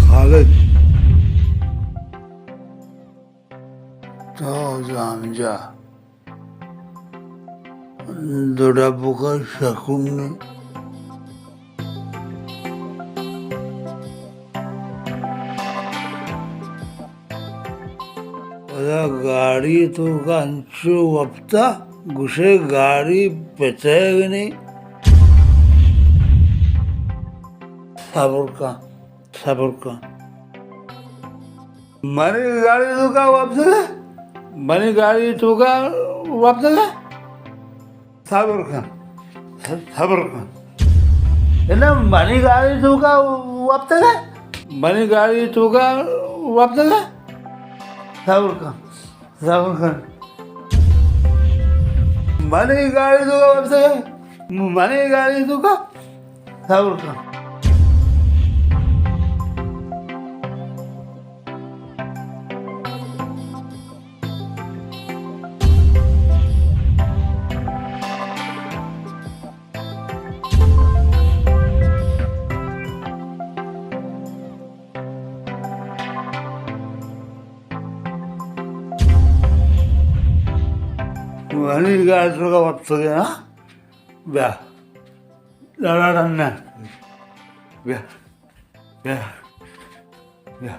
खालिद तो amca डब्बू का शकूम ने गाड़ी तो का अंचो वप्ता गुस्से गाड़ी पेटेगनी सबर का मनी गाड़ी तो का वप्ता मनी गाड़ी तो का वप्ता सबर का इन्हें मनी गाड़ी तो का वप्ता मनी गाड़ी तो का वप्ता सबर का मनी गाड़ी तो का वप्ता मनी गाड़ी तो का सबर का मनी गाड़ी तो का वप्ता है ना ब्या लड़ा रन्ना ब्या ब्या ब्या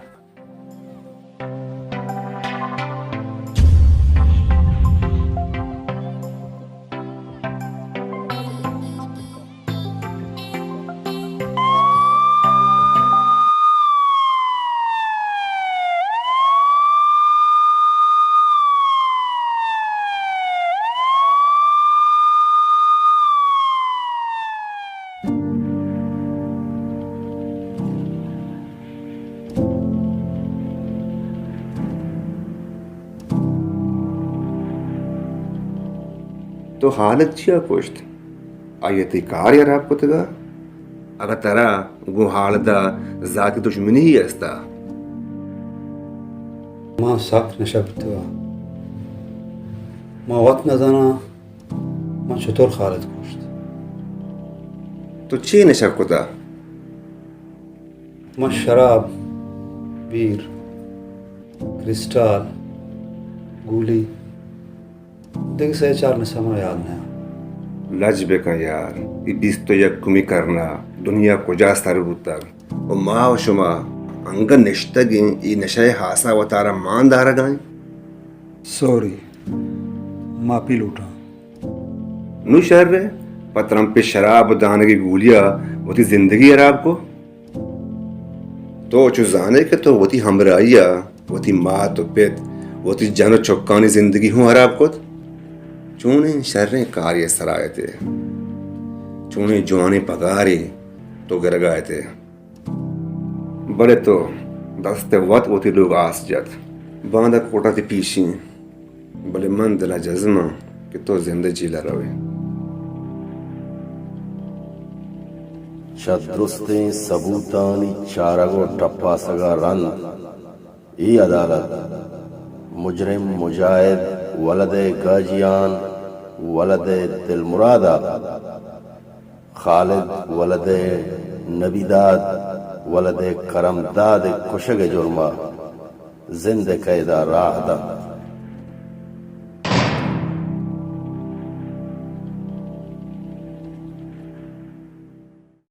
तो हालत चिया कोश्त आयती कार यार आपको तगा अगर तरा गो हालदा जाती दुश्मनी ही अस्ता ما ساق نشبتها ما وقت نزانا ما چطور خالد کشت तो चे नशा कोता ما شراب بیر क्रिस्टल गोली देख से चार नशा मेरा याद नहीं लज बेका यार ये बीस तो यक कुमी करना दुनिया को जा सारे बुता और माँ और शुमा अंगन निश्तगी ये नशाए हासा वतारा मान दारा गाएं सॉरी माफी लूटा नु शहर रे पत्रम पे शराब दाने की गोलियां वो थी जिंदगी यार आपको तो चुजाने के तो वो थी हमराइया वो थी माँ तो पेट वो थी जानो चौकानी जिंदगी हूँ यार आपको चूने शर्रे कार्य सराए थे चूने जवानी पगारे तो गिर गए थे बड़े तो दस्ते वत वो थी लोग आस जत बांधा कोटा थी पीछी बड़े मन दिला जज्मा कि तो जिंदगी जीला रहे शद्रुस्ते सबूतानी चारगो टप्पा सगा रन ई अदालत मुजरिम मुजाहिद वलदे गाजियान वलदे दिल मुरादा खालिद वलद नबीदाद वलद करमदाद कुशग जुर्मा जिंद कैदा राहदा